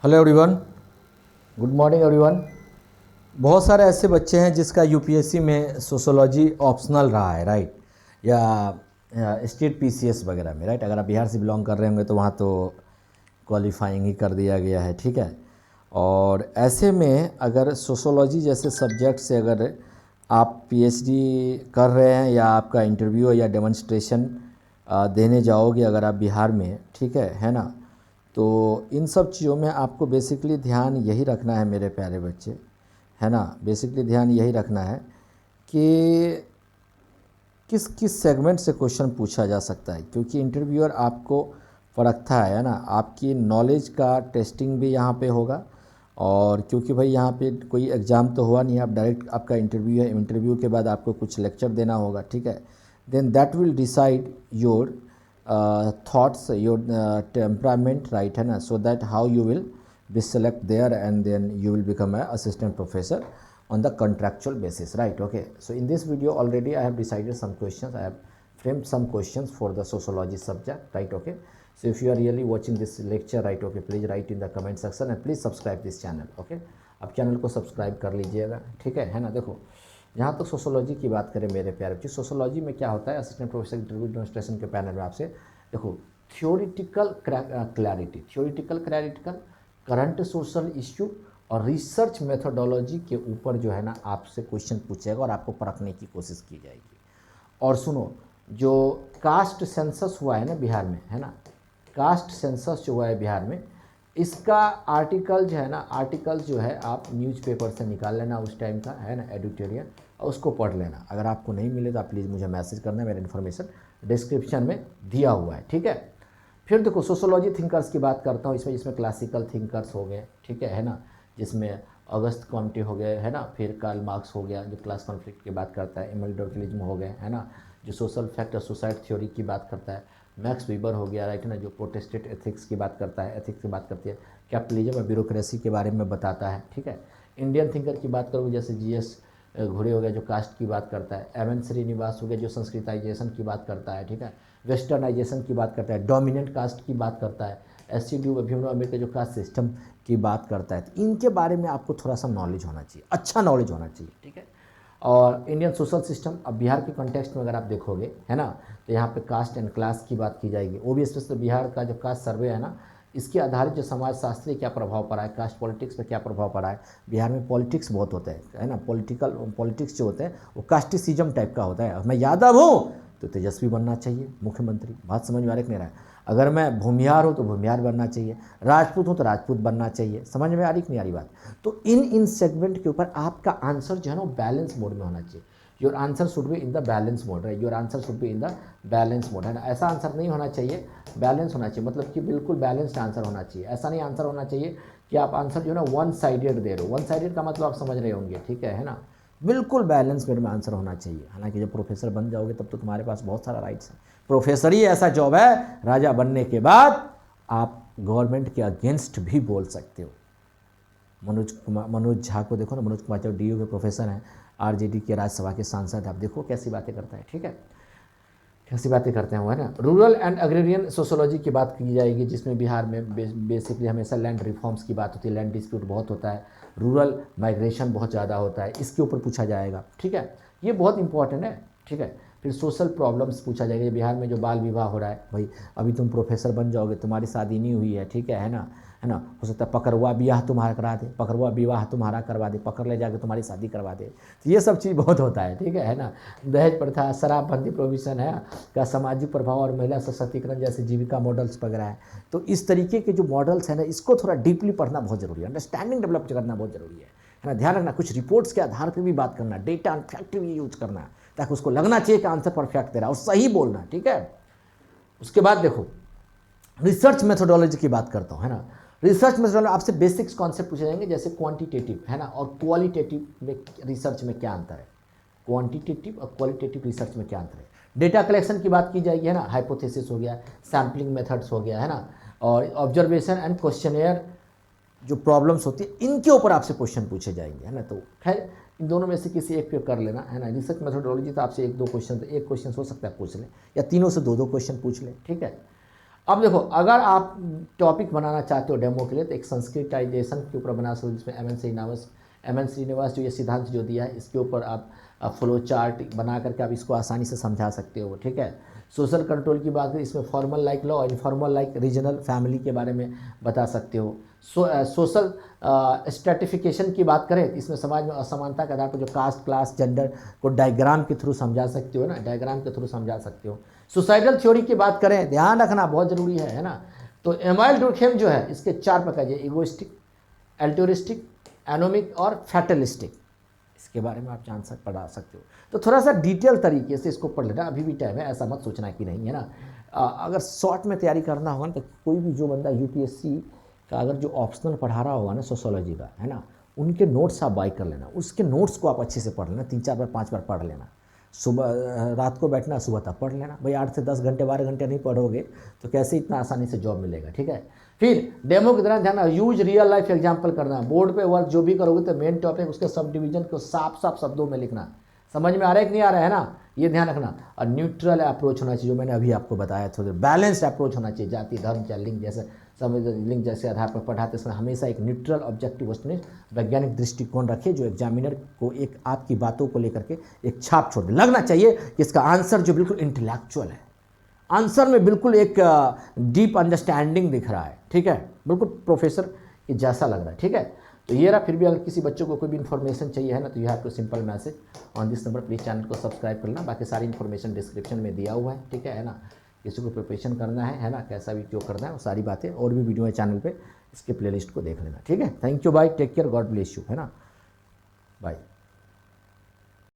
Hello everyone, good morning everyone. बहुत सारे ऐसे बच्चे हैं जिसका यूपीएससी में सोशोलॉजी ऑप्शनल रहा है, राइट, या स्टेट पीसीएस वगैरह में, राइट। अगर आप बिहार से बिलोंग कर रहे होंगे तो वहाँ तो क्वालिफाइंग ही कर दिया गया है, ठीक है। और ऐसे में अगर सोशोलॉजी जैसे सब्जेक्ट से अगर आप पीएचडी कर रहे हैं या आपका इंटरव्यू या डेमोन्स्ट्रेशन देने जाओगे अगर आप बिहार में, ठीक है ना। तो इन सब चीज़ों में आपको बेसिकली ध्यान यही रखना है मेरे प्यारे बच्चे, है ना। बेसिकली ध्यान यही रखना है कि किस किस सेगमेंट से क्वेश्चन पूछा जा सकता है, क्योंकि इंटरव्यूअर आपको परखता है ना। आपकी नॉलेज का टेस्टिंग भी यहाँ पे होगा, और क्योंकि भाई यहाँ पे कोई एग्ज़ाम तो हुआ नहीं, आप डायरेक्ट आपका इंटरव्यू है, इंटरव्यू के बाद आपको कुछ लेक्चर देना होगा, ठीक है। Then that will decide your thoughts, your temperament, right, है ना। so that how you will be select there and then you will become a assistant professor on the contractual basis, right. Okay, so in this video already I have decided some questions, I have framed some questions for the sociology subject, right. Okay, so if you are really watching this lecture, right, okay, please write in the comment section and please subscribe this channel, okay। आप channel को subscribe कर लीजिएगा, ठीक है ना। देखो, यहाँ तो सोशोलॉजी की बात करें मेरे प्यारे बच्चे, सोशोलॉजी में क्या होता है, असिस्टेंट प्रोफेसर इंटरव्यू डेमोन्स्ट्रेशन के पैनल में आपसे देखो theoretical clarity, current social issue और रिसर्च मेथोडोलॉजी के ऊपर जो है ना आपसे क्वेश्चन पूछेगा और आपको परखने की कोशिश की जाएगी। और सुनो, जो कास्ट सेंसस हुआ है ना बिहार में, है ना, कास्ट सेंसस जो हुआ है बिहार में, इसका आर्टिकल जो है ना, आर्टिकल जो है आप न्यूज़पेपर से निकाल लेना उस टाइम का, है ना, एडिटोरियल, और उसको पढ़ लेना। अगर आपको नहीं मिले तो आप प्लीज़ मुझे मैसेज करना, मेरा इन्फॉर्मेशन डिस्क्रिप्शन में दिया हुआ है, ठीक है। फिर देखो, सोशोलॉजी थिंकर्स की बात करता हूँ, इसमें क्लासिकल थिंकर्स हो गए, ठीक है ना, जिसमें अगस्त कॉम्टे हो गए, है ना, फिर कार्ल मार्क्स हो गया जो क्लास कॉन्फ्लिक्ट की बात करता है, एमिल डर्कलिज्म हो गए, है ना, जो सोशल फैक्ट और सोसाइटी थ्योरी की बात करता है, मैक्स वीबर हो गया, राइट ना, जो प्रोटेस्टेंट एथिक्स की बात करता है, एथिक्स की बात करती है, कैपिटलिज्म और ब्यूरोक्रेसी के बारे में बताता है, ठीक है। इंडियन थिंकर की बात करूँ जैसे जीएस घुरे हो गया जो कास्ट की बात करता है, एम एन श्रीनिवास हो गया जो संस्कृताइजेशन की बात करता है, ठीक है, वेस्टर्नाइजेशन की बात करता है, डोमिनेंट कास्ट की बात करता है, S C D Bhimrao Ambedkar जो कास्ट सिस्टम की बात करता है। तो इनके बारे में आपको थोड़ा सा नॉलेज होना चाहिए, अच्छा नॉलेज होना चाहिए, ठीक है। और इंडियन सोशल सिस्टम, अब बिहार के कॉन्टेक्स्ट में अगर आप देखोगे, है ना, तो यहाँ पे कास्ट एंड क्लास की बात की जाएगी, वो भी स्पेशली बिहार का जो कास्ट सर्वे है ना, इसके आधारित जो समाजशास्त्री क्या प्रभाव पड़ा है, कास्ट पॉलिटिक्स पे क्या प्रभाव पड़ा है। बिहार में पॉलिटिक्स बहुत होता है ना, पॉलिटिक्स जो होते हैं वो कास्टिसिज्म टाइप का होता है। मैं यादव हूँ तो तेजस्वी बनना चाहिए मुख्यमंत्री, बात समझ में आ रही नहीं रहा है। अगर मैं भूमिहार हूँ तो भूमिहार बनना चाहिए, राजपूत हूँ तो राजपूत बनना चाहिए, समझ में आ रही कि नहीं आ रही बात। तो इन सेगमेंट के ऊपर आपका आंसर जो है ना बैलेंस मोड में होना चाहिए। Your answer should be in the balance mode, right, your answer should be in the balance mode, है ना। ऐसा आंसर नहीं होना चाहिए, बैलेंस होना चाहिए, मतलब कि बिल्कुल बैलेंस्ड आंसर होना चाहिए। ऐसा नहीं आंसर होना चाहिए कि आप आंसर जो है ना वन साइडेड दे रहे हो, वन साइडेड का मतलब आप समझ रहे होंगे, ठीक है ना। बिल्कुल बैलेंस मेरे में आंसर होना चाहिए। हालांकि जब प्रोफेसर बन जाओगे तब तो तुम्हारे पास बहुत सारा राइट्स है। प्रोफेसर ही ऐसा जॉब है, राजा बनने के बाद आप गवर्नमेंट के अगेंस्ट भी बोल सकते हो। मनोज झा को देखो ना, मनोज कुमार जो डीयू के प्रोफेसर हैं, आरजेडी के राज्यसभा के सांसद, आप देखो कैसी बातें करता है, ठीक है, कैसी बातें करते हैं वो, है ना। रूरल एंड एग्रेरियन सोशोलॉजी की बात की जाएगी, जिसमें बिहार में बेसिकली हमेशा लैंड रिफॉर्म्स की बात होती है, लैंड डिस्प्यूट बहुत होता है, रूरल माइग्रेशन बहुत ज़्यादा होता है, इसके ऊपर पूछा जाएगा, ठीक है, ये बहुत इंपॉर्टेंट है, ठीक है। फिर सोशल प्रॉब्लम्स पूछा जाएगा, बिहार में जो बाल विवाह हो रहा है, भाई अभी तुम प्रोफेसर बन जाओगे, तुम्हारी शादी नहीं हुई है, ठीक है ना, है ना, हो सकता है पकड़वा ब्याह तुम्हारा करा दे, पकड़वा विवाह तुम्हारा करवा दे, पकड़ ले जाके तुम्हारी शादी करवा दे। तो ये सब चीज़ बहुत होता है, ठीक है ना। दहेज प्रथा, शराबबंदी प्रोविज़न है का सामाजिक प्रभाव और महिला सशक्तिकरण जैसे जीविका मॉडल्स वगैरह है। तो इस तरीके के जो मॉडल्स हैं ना, इसको थोड़ा डीपली पढ़ना बहुत जरूरी है, अंडरस्टैंडिंग डेवलप करना बहुत जरूरी है ना। ध्यान रखना, कुछ रिपोर्ट्स के आधार पर भी बात करना, डेटा एंड फैक्ट भी यूज करना, ताकि उसको लगना चाहिए कि आंसर परफेक्ट दे रहा है और सही बोलना, ठीक है। उसके बाद देखो, रिसर्च मेथोडोलॉजी की बात करता हूँ, है ना। रिसर्च मेथोडोलॉजी आपसे बेसिक्स कॉन्सेप्ट पूछे जाएंगे, जैसे क्वांटिटेटिव, है ना, और क्वालिटेटिव में रिसर्च में क्या अंतर है, क्वांटिटेटिव और क्वालिटेटिव रिसर्च में क्या अंतर है। डेटा कलेक्शन की बात की जाएगी, है ना, हाइपोथेसिस हो गया, सैम्पलिंग मेथड्स हो गया, है ना, और ऑब्जर्वेशन एंड क्वेश्चनेयर जो प्रॉब्लम्स होती है, इनके ऊपर आपसे क्वेश्चन पूछे जाएंगे, है ना। तो खैर इन दोनों में से किसी एक पे कर लेना, है ना। रिसर्च मेथोडोलॉजी तो आपसे एक क्वेश्चन हो सकता है पूछ लें, या तीनों से दो क्वेश्चन पूछ लें, ठीक है। अब देखो, अगर आप टॉपिक बनाना चाहते हो डेमो के लिए तो एक संस्कृताइजेशन के ऊपर बना सकते हो, जिसमें एम एन श्रीनिवास जो ये सिद्धांत जो दिया है इसके ऊपर आप फ्लो चार्ट बना करके आप इसको आसानी से समझा सकते हो, ठीक है। सोशल कंट्रोल की बात करें, इसमें फॉर्मल लाइक लॉ और इनफॉर्मल लाइक रीजनल फैमिली के बारे में बता सकते हो। सोशल स्ट्रेटिफिकेशन की बात करें तो इसमें समाज में असमानता के आधार पर जो कास्ट, क्लास, जेंडर को डायग्राम के थ्रू समझा सकते हो ना, डायग्राम के थ्रू समझा सकते हो। सुसाइडल थ्योरी की बात करें, ध्यान रखना बहुत ज़रूरी है ना। तो एमाइल डुर्खेम जो है इसके 4 प्रकार है, इगोइस्टिक, एल्टोरिस्टिक, एनोमिक और फैटलिस्टिक। इसके बारे में आप पढ़ा सकते हो। तो थोड़ा सा डिटेल तरीके से इसको पढ़ लेना, अभी भी टाइम है, ऐसा मत सोचना कि नहीं है ना। अगर शॉर्ट में तैयारी करना होगा ना तो कोई भी जो बंदा यूपीएससी का अगर जो ऑप्शनल पढ़ा रहा होगा ना सोशोलॉजी का, है ना, उनके नोट्स आप बाय कर लेना, उसके नोट्स को आप अच्छे से पढ़ लेना, 3-4 बार 5 बार पढ़ लेना। सुबह रात को बैठना, सुबह तक पढ़ लेना भाई। 8 से 10 घंटे 12 घंटे नहीं पढ़ोगे तो कैसे इतना आसानी से जॉब मिलेगा, ठीक है। फिर डेमो की तरह ध्यान, यूज रियल लाइफ एग्जाम्पल करना। बोर्ड पे वर्क जो भी करोगे तो मेन टॉपिक उसके सब डिवीजन को साफ साफ शब्दों में लिखना। समझ में आ रहा है कि नहीं आ रहा है ना, ये ध्यान रखना। और न्यूट्रल अप्रोच होना चाहिए, जो मैंने अभी आपको बताया, थोड़ा बैलेंस्ड अप्रोच होना चाहिए। जाति, धर्म या लिंग जैसे लिंग जैसे आधार पर पढ़ाते समय हमेशा एक न्यूट्रल ऑब्जेक्टिव वैज्ञानिक दृष्टिकोण रखे, जो एग्जामिनर को एक आपकी बातों को लेकर के एक छाप छोड़ दे। लगना चाहिए कि इसका आंसर जो बिल्कुल इंटेलेक्चुअल है, आंसर में बिल्कुल एक डीप अंडरस्टैंडिंग दिख रहा है, ठीक है, बिल्कुल प्रोफेसर के जैसा लग रहा है, ठीक है। तो ये रहा। फिर भी अगर किसी बच्चों को कोई भी इन्फॉर्मेशन चाहिए है ना, तो you have to simple message on this number, please channel को सब्सक्राइब करना। बाकी सारी इन्फॉर्मेशन डिस्क्रिप्शन में दिया हुआ है, ठीक है ना। किसी को प्रिपरेशन करना है ना, कैसा भी जो करना है वो सारी बातें और भी वीडियो है चैनल पे, इसके प्लेलिस्ट को देख लेना, ठीक है। Thank you, bye, take care, God bless you, है ना, बाय।